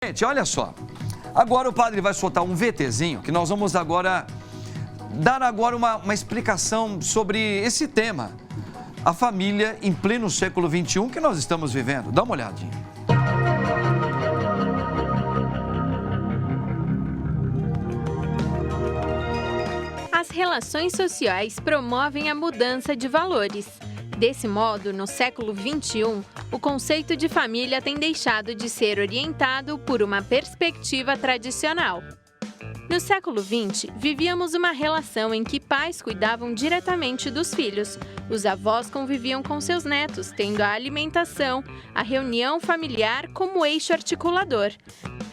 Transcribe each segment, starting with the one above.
Gente, olha só, agora o padre vai soltar um VTzinho que nós vamos agora dar uma explicação sobre esse tema, a família em pleno século XXI que nós estamos vivendo. Dá uma olhadinha. As relações sociais promovem a mudança de valores. Desse modo, no século XXI, o conceito de família tem deixado de ser orientado por uma perspectiva tradicional. No século XX, vivíamos uma relação em que pais cuidavam diretamente dos filhos. Os avós conviviam com seus netos, tendo a alimentação, a reunião familiar como eixo articulador.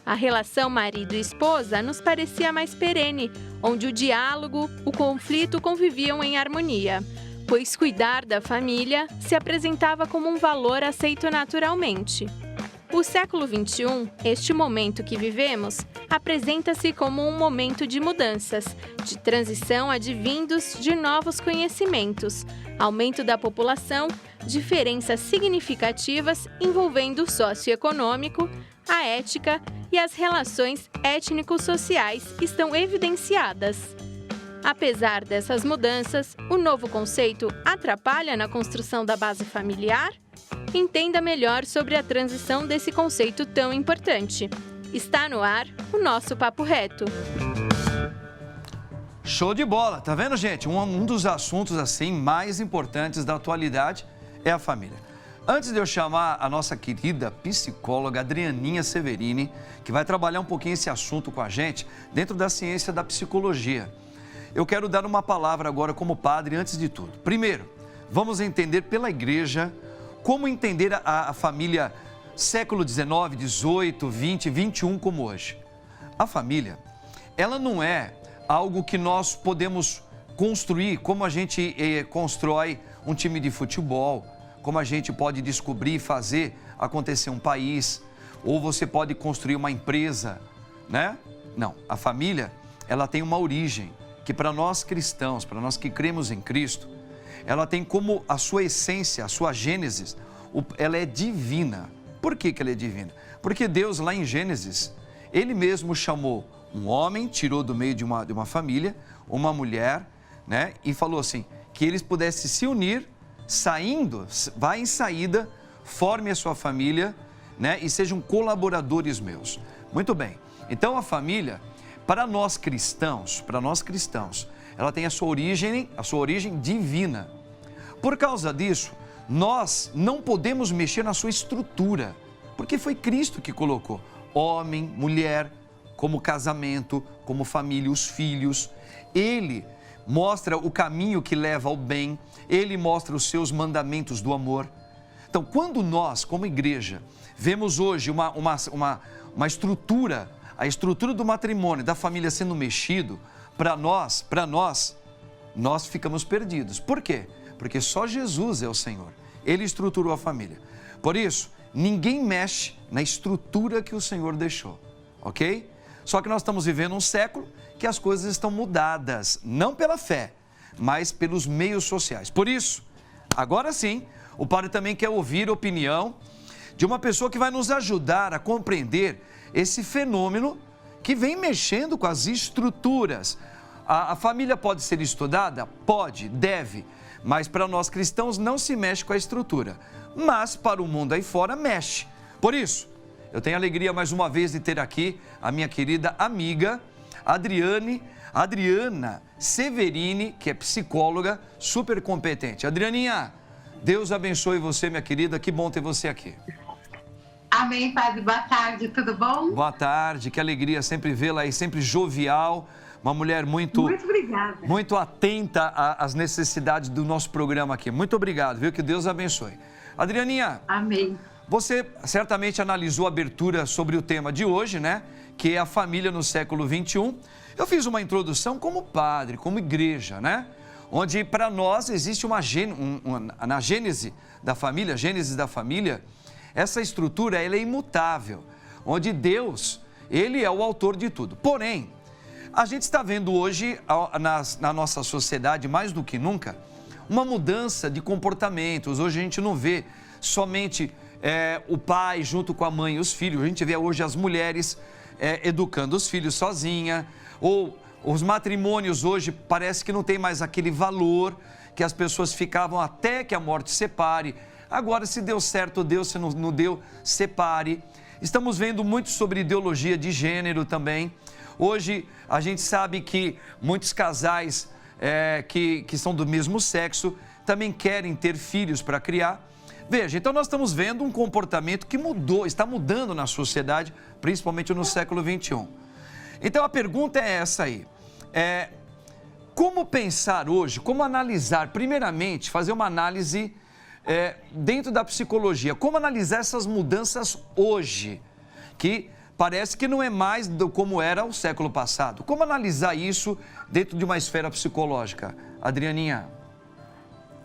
A relação marido e esposa nos parecia mais perene, onde o diálogo, o conflito conviviam em harmonia, pois cuidar da família se apresentava como um valor aceito naturalmente. O século XXI, este momento que vivemos, apresenta-se como um momento de mudanças, de transição advindos de novos conhecimentos, aumento da população, diferenças significativas envolvendo o socioeconômico, a ética e as relações étnico-sociais estão evidenciadas. Apesar dessas mudanças, o novo conceito atrapalha na construção da base familiar? Entenda melhor sobre a transição desse conceito tão importante. Está no ar o nosso Papo Reto. Show de bola, tá vendo, gente? Um dos assuntos assim mais importantes da atualidade é a família. Antes de eu chamar a nossa querida psicóloga Adrianinha Severini, que vai trabalhar um pouquinho esse assunto com a gente dentro da ciência da psicologia, eu quero dar uma palavra agora como padre antes de tudo. Primeiro, vamos entender pela igreja como entender a família século XIX, XVIII, XX, XXI como hoje. A família, ela não é algo que nós podemos construir como a gente constrói um time de futebol, como a gente pode descobrir e fazer acontecer um país, ou você pode construir uma empresa, né? Não, a família, ela tem uma origem que para nós cristãos, para nós que cremos em Cristo, ela tem como a sua essência, a sua gênesis, ela é divina. Por que ela é divina? Porque Deus lá em Gênesis, Ele mesmo chamou um homem, tirou do meio de uma família, uma mulher, né? E falou assim, que eles pudessem se unir, saindo, vá em saída, forme a sua família, né? E sejam colaboradores meus. Muito bem, então a família, para nós cristãos, ela tem a sua origem divina. Por causa disso, nós não podemos mexer na sua estrutura, porque foi Cristo que colocou homem, mulher, como casamento, como família, os filhos. Ele mostra o caminho que leva ao bem, Ele mostra os seus mandamentos do amor. Então, quando nós, como igreja, vemos hoje uma estrutura, a estrutura do matrimônio, da família sendo mexido, para nós ficamos perdidos. Por quê? Porque só Jesus é o Senhor. Ele estruturou a família. Por isso, ninguém mexe na estrutura que o Senhor deixou, ok? Só que nós estamos vivendo um século que as coisas estão mudadas, não pela fé, mas pelos meios sociais. Por isso, agora sim, o padre também quer ouvir a opinião de uma pessoa que vai nos ajudar a compreender esse fenômeno que vem mexendo com as estruturas. A família pode ser estudada? Pode, deve, mas para nós cristãos não se mexe com a estrutura, mas para o mundo aí fora mexe. Por isso, eu tenho a alegria mais uma vez de ter aqui a minha querida amiga Adriana Severini, que é psicóloga super competente. Adrianinha, Deus abençoe você, minha querida, que bom ter você aqui. Amém, padre. Boa tarde, tudo bom? Boa tarde, que alegria sempre vê-la aí, sempre jovial, uma mulher muito obrigada. Muito atenta às necessidades do nosso programa aqui. Muito obrigado, viu? Que Deus abençoe. Adrianinha. Amém. Você certamente analisou a abertura sobre o tema de hoje, né? Que é a família no século XXI. Eu fiz uma introdução como padre, como igreja, né? Onde para nós existe na gênese da família, essa estrutura ela é imutável, onde Deus, Ele é o autor de tudo. Porém, a gente está vendo hoje, na nossa sociedade, mais do que nunca, uma mudança de comportamentos. Hoje a gente não vê somente o pai junto com a mãe e os filhos. A gente vê hoje as mulheres educando os filhos sozinha, ou os matrimônios hoje parece que não tem mais aquele valor que as pessoas ficavam até que a morte separe. Agora, se deu certo, deu, se não deu, separe. Estamos vendo muito sobre ideologia de gênero também. Hoje, a gente sabe que muitos casais que são do mesmo sexo também querem ter filhos para criar. Veja, então nós estamos vendo um comportamento que mudou, está mudando na sociedade, principalmente no século XXI. Então, a pergunta é essa aí. Como pensar hoje, como analisar, primeiramente, fazer uma análise dentro da psicologia, como analisar essas mudanças hoje, que parece que não é mais como era o século passado. Como analisar isso dentro de uma esfera psicológica? Adrianinha.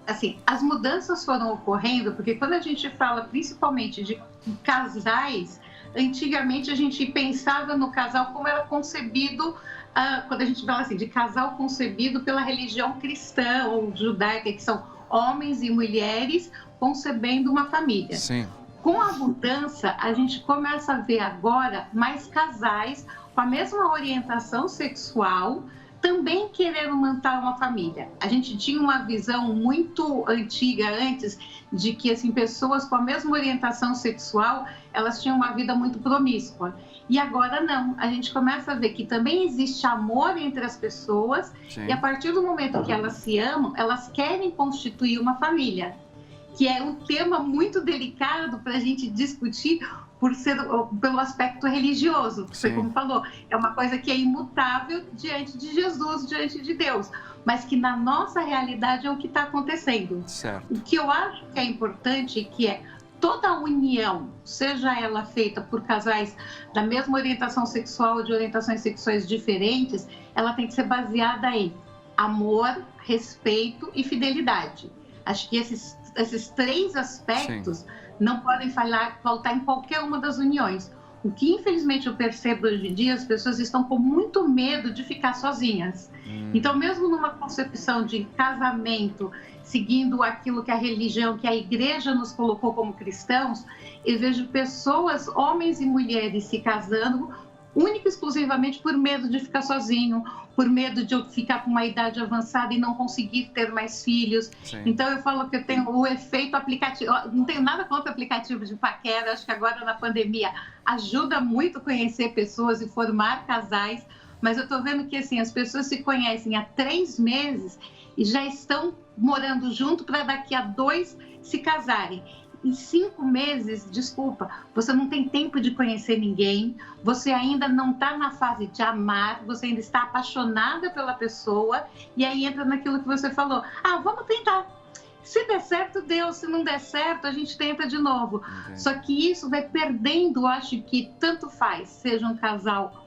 Assim, as mudanças foram ocorrendo porque quando a gente fala principalmente de casais, antigamente a gente pensava no casal como era concebido, quando a gente fala assim, de casal concebido pela religião cristã ou judaica, que são homens e mulheres concebendo uma família. Sim. Com a mudança, a gente começa a ver agora mais casais com a mesma orientação sexual, também querendo montar uma família. A gente tinha uma visão muito antiga antes de que assim, pessoas com a mesma orientação sexual, elas tinham uma vida muito promíscua. E agora não, a gente começa a ver que também existe amor entre as pessoas. Sim. E a partir do momento que elas se amam, elas querem constituir uma família, que é um tema muito delicado para a gente discutir pelo aspecto religioso, que foi como falou, é uma coisa que é imutável diante de Jesus, diante de Deus, mas que na nossa realidade é o que está acontecendo. Certo. O que eu acho que é importante, que é toda a união, seja ela feita por casais da mesma orientação sexual ou de orientações sexuais diferentes, ela tem que ser baseada em amor, respeito e fidelidade. Acho que esses três aspectos não podem faltar em qualquer uma das uniões. O que, infelizmente, eu percebo hoje em dia, as pessoas estão com muito medo de ficar sozinhas. Então, mesmo numa concepção de casamento, seguindo aquilo que a religião, que a igreja nos colocou como cristãos, eu vejo pessoas, homens e mulheres, se casando única e exclusivamente por medo de ficar sozinho, por medo de eu ficar com uma idade avançada e não conseguir ter mais filhos. Sim. Então, eu falo que eu tenho o efeito aplicativo. Não tenho nada contra aplicativo de paquera, acho que agora na pandemia ajuda muito conhecer pessoas e formar casais, mas eu estou vendo que assim, as pessoas se conhecem há 3 meses e já estão morando junto para daqui a 2 se casarem. Em 5 meses, desculpa, você não tem tempo de conhecer ninguém, você ainda não está na fase de amar, você ainda está apaixonada pela pessoa, e aí entra naquilo que você falou, vamos tentar. Se der certo, deu, se não der certo, a gente tenta de novo. Okay. Só que isso vai perdendo, acho que tanto faz, seja um casal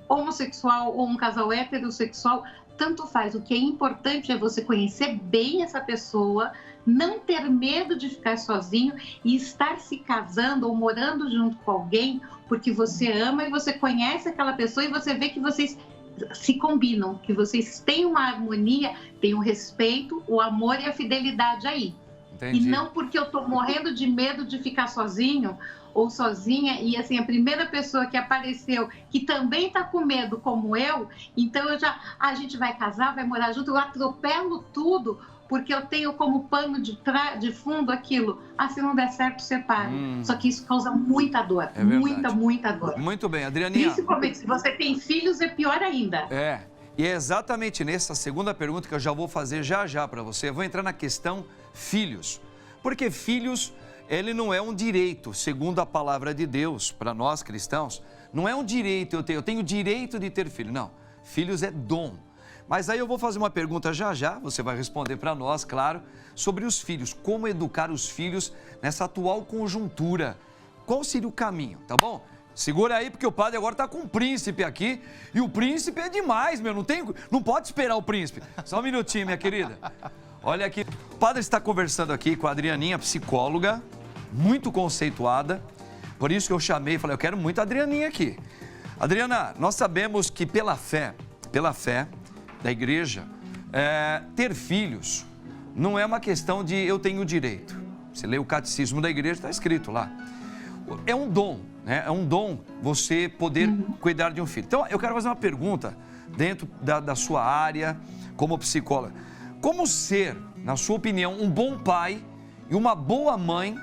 homossexual ou um casal heterossexual, tanto faz. O que é importante é você conhecer bem essa pessoa, não ter medo de ficar sozinho e estar se casando ou morando junto com alguém porque você ama e você conhece aquela pessoa e você vê que vocês se combinam, que vocês têm uma harmonia, têm o respeito, o amor e a fidelidade aí. Entendi. E não porque eu estou morrendo de medo de ficar sozinho ou sozinha e assim, a primeira pessoa que apareceu que também está com medo como eu, então a gente vai casar, vai morar junto, eu atropelo tudo porque eu tenho como pano de fundo aquilo, se não der certo, separe. Só que isso causa muita dor, muita dor. Muito bem, Adrianinha. Principalmente se você tem filhos, é pior ainda. E é exatamente nessa segunda pergunta que eu já vou fazer já para você. Eu vou entrar na questão filhos, porque filhos, ele não é um direito, segundo a palavra de Deus, para nós cristãos, não é um direito, eu tenho direito de ter filho, não, filhos é dom. Mas aí eu vou fazer uma pergunta já, você vai responder para nós, claro, sobre os filhos, como educar os filhos nessa atual conjuntura, qual seria o caminho, tá bom? Segura aí, porque o padre agora está com o príncipe aqui, e o príncipe é demais, não pode esperar o príncipe. Só um minutinho, minha querida. Olha aqui, o padre está conversando aqui com a Adrianinha, psicóloga, muito conceituada, por isso que eu chamei e falei, eu quero muito a Adrianinha aqui. Adriana, nós sabemos que pela fé da igreja, ter filhos não é uma questão de eu tenho direito. Você lê o catecismo da igreja, está escrito lá. É um dom, né? É um dom você poder cuidar de um filho. Então, eu quero fazer uma pergunta dentro da sua área como psicóloga. Como ser, na sua opinião, um bom pai e uma boa mãe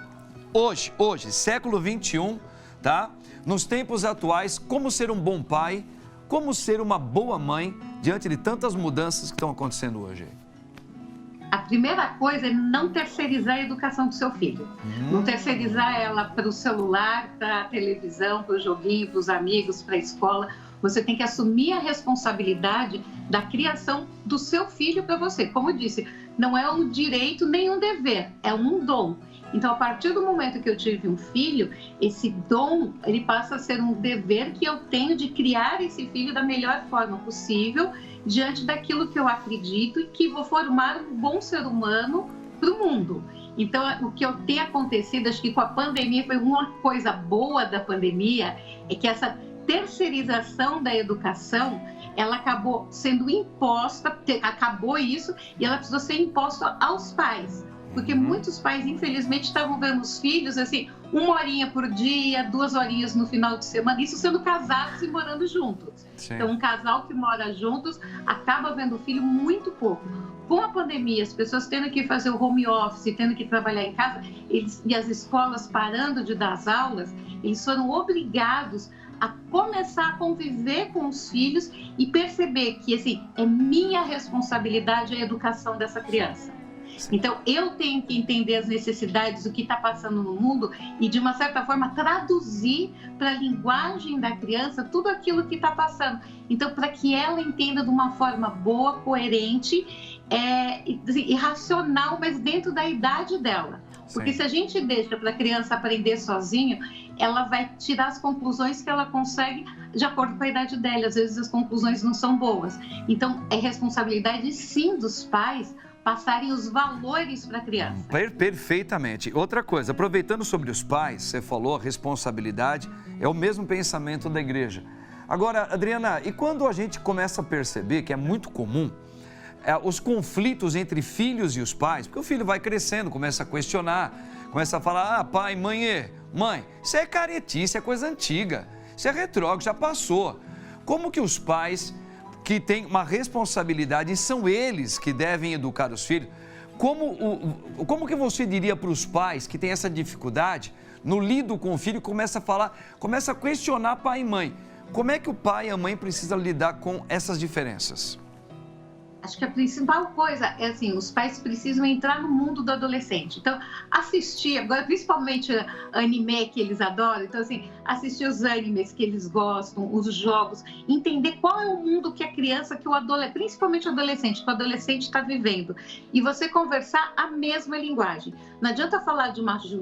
hoje, século 21, tá? Nos tempos atuais, como ser um bom pai, como ser uma boa mãe diante de tantas mudanças que estão acontecendo hoje? A primeira coisa é não terceirizar a educação do seu filho. Não terceirizar ela para o celular, para a televisão, para o joguinho, para os amigos, para a escola. Você tem que assumir a responsabilidade da criação do seu filho para você. Como eu disse, não é um direito nem um dever, é um dom. Então, a partir do momento que eu tive um filho, esse dom, ele passa a ser um dever que eu tenho de criar esse filho da melhor forma possível, diante daquilo que eu acredito e que vou formar um bom ser humano para o mundo. Então, o que tem acontecido, acho que com a pandemia, foi uma coisa boa da pandemia, é que essa terceirização da educação, ela acabou sendo imposta, acabou isso, e ela precisou ser imposta aos pais. Porque muitos pais, infelizmente, estavam vendo os filhos, assim, 1 horinha por dia, 2 horinhas no final de semana, isso sendo casados e morando juntos. Sim. Então, um casal que mora juntos acaba vendo o filho muito pouco. Com a pandemia, as pessoas tendo que fazer o home office, tendo que trabalhar em casa, e as escolas parando de dar as aulas, eles foram obrigados a começar a conviver com os filhos e perceber que, assim, é minha responsabilidade a educação dessa criança. Então, eu tenho que entender as necessidades do que está passando no mundo e, de uma certa forma, traduzir para a linguagem da criança tudo aquilo que está passando. Então, para que ela entenda de uma forma boa, coerente e racional, mas dentro da idade dela. Porque se a gente deixa para a criança aprender sozinho, ela vai tirar as conclusões que ela consegue de acordo com a idade dela. Às vezes as conclusões não são boas. Então, é responsabilidade, sim, dos pais passarem os valores para a criança. Perfeitamente. Outra coisa, aproveitando sobre os pais, você falou, a responsabilidade é o mesmo pensamento da igreja. Agora, Adriana, e quando a gente começa a perceber que é muito comum os conflitos entre filhos e os pais, porque o filho vai crescendo, começa a questionar, começa a falar, pai, mãe, isso é caretice, é coisa antiga, isso é retrógrado, já passou. Como que os pais que têm uma responsabilidade e são eles que devem educar os filhos, como que você diria para os pais que têm essa dificuldade no lido com o filho, começa a questionar pai e mãe? Como é que o pai e a mãe precisam lidar com essas diferenças? Acho que a principal coisa é assim, os pais precisam entrar no mundo do adolescente. Então, assistir, agora principalmente anime que eles adoram, então assim, assistir os animes que eles gostam, os jogos, entender qual é o mundo que a criança, principalmente o adolescente, que o adolescente está vivendo. E você conversar a mesma linguagem. Não adianta falar de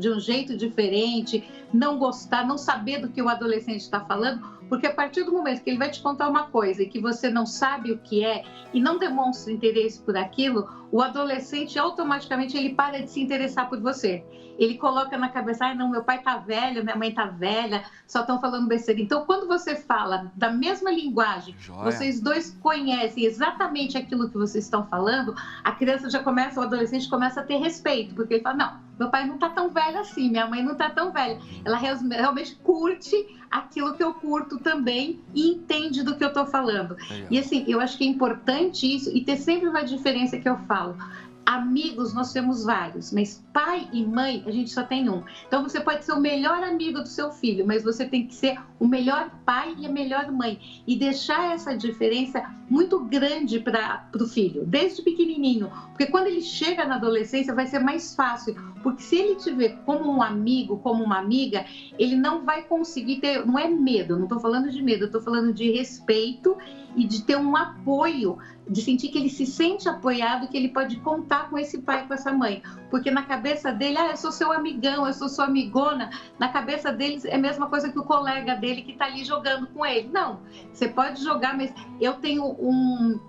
um jeito diferente, não gostar, não saber do que o adolescente está falando, porque a partir do momento que ele vai te contar uma coisa e que você não sabe o que é e não demonstra interesse por aquilo, o adolescente automaticamente ele para de se interessar por você. Ele coloca na cabeça, não, meu pai tá velho, minha mãe tá velha, só estão falando besteira. Então, quando você fala da mesma linguagem, vocês dois conhecem exatamente aquilo que vocês estão falando, a criança já começa, o adolescente começa a ter respeito, porque ele fala, não, meu pai não tá tão velho assim, minha mãe não tá tão velha. Ela realmente curte aquilo que eu curto também e entende do que eu tô falando. E assim, eu acho que é importante isso e ter sempre uma diferença que eu falo. Amigos, nós temos vários, mas pai e mãe, a gente só tem um. Então, você pode ser o melhor amigo do seu filho, mas você tem que ser o melhor pai e a melhor mãe. E deixar essa diferença muito grande para o filho, desde pequenininho. Porque quando ele chega na adolescência, vai ser mais fácil. Porque se ele te ver como um amigo, como uma amiga, ele não vai conseguir ter... Não é medo, não estou falando de medo, eu estou falando de respeito e de ter um apoio, de sentir que ele se sente apoiado, que ele pode contar com esse pai, com essa mãe. Porque na cabeça dele, eu sou seu amigão, eu sou sua amigona. Na cabeça deles é a mesma coisa que o colega dele que está ali jogando com ele. Não, você pode jogar, mas eu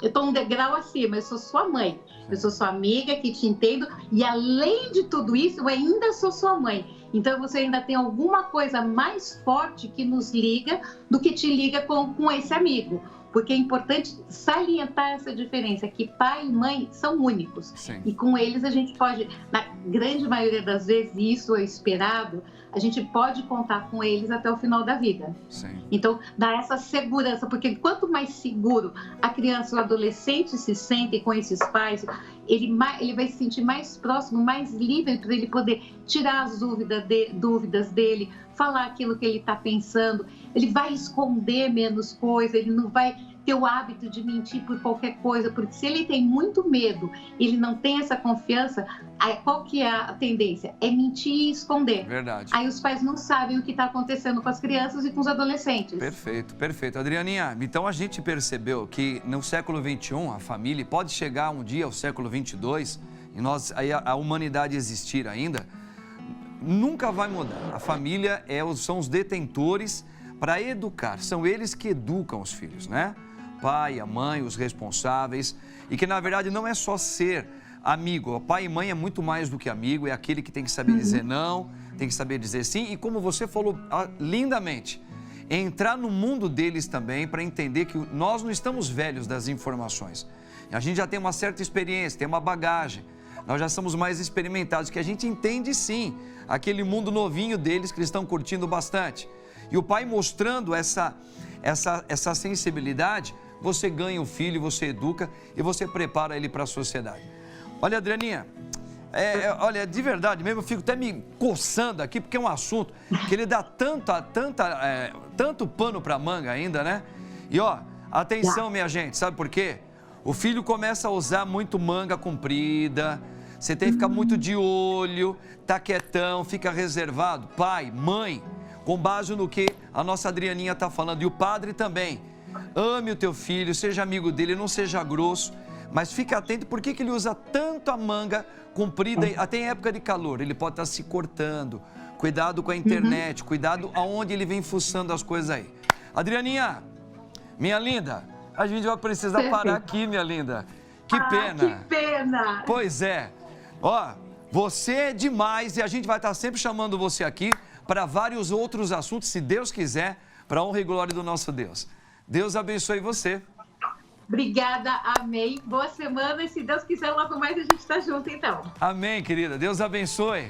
estou um degrau acima, eu sou sua mãe. Eu sou sua amiga que te entendo e além de tudo isso, eu ainda sou sua mãe. Então você ainda tem alguma coisa mais forte que nos liga do que te liga com esse amigo. porque é importante salientar essa diferença, que pai e mãe são únicos. Sim. E com eles a gente pode, na grande maioria das vezes, e isso é esperado, a gente pode contar com eles até o final da vida. Sim. Então, dá essa segurança, porque quanto mais seguro a criança ou o adolescente se sente com esses pais, ele vai se sentir mais próximo, mais livre para ele poder tirar as dúvidas dele, falar aquilo que ele está pensando, ele vai esconder menos coisa, ele não vai ter o hábito de mentir por qualquer coisa, porque se ele tem muito medo, ele não tem essa confiança, aí qual que é a tendência? É mentir e esconder. Verdade. Aí os pais não sabem o que está acontecendo com as crianças e com os adolescentes. Perfeito, perfeito. Adrianinha, então a gente percebeu que no século XXI, a família pode chegar um dia ao século XXII, e aí a humanidade existir ainda, nunca vai mudar. A família são os detentores para educar, são eles que educam os filhos, né? Pai, a mãe, os responsáveis, e que na verdade não é só ser amigo. O pai e mãe é muito mais do que amigo, é aquele que tem que saber dizer não, tem que saber dizer sim, e como você falou lindamente, entrar no mundo deles também para entender que nós não estamos velhos das informações. A gente já tem uma certa experiência, tem uma bagagem, nós já somos mais experimentados, que a gente entende sim aquele mundo novinho deles que eles estão curtindo bastante. E o pai mostrando essa sensibilidade, você ganha o filho, você educa e você prepara ele para a sociedade. Olha, Adrianinha, olha, de verdade mesmo, eu fico até me coçando aqui, porque é um assunto que ele dá tanto pano para manga ainda, né? E ó, atenção, minha gente, sabe por quê? O filho começa a usar muito manga comprida, você tem que ficar muito de olho, tá quietão, fica reservado. Pai, mãe, com base no que a nossa Adrianinha está falando, e o padre também. Ame o teu filho, seja amigo dele, não seja grosso, mas fica atento por que ele usa tanto a manga comprida, até em época de calor, ele pode estar se cortando. Cuidado com a internet, cuidado aonde ele vem fuçando as coisas aí. Adrianinha, minha linda, a gente vai precisar parar aqui, minha linda. Que pena. Que pena. Pois é. Ó, você é demais e a gente vai estar sempre chamando você aqui para vários outros assuntos, se Deus quiser, para a honra e glória do nosso Deus. Deus abençoe você. Obrigada, amém. Boa semana e se Deus quiser, logo mais a gente está junto, então. Amém, querida. Deus abençoe.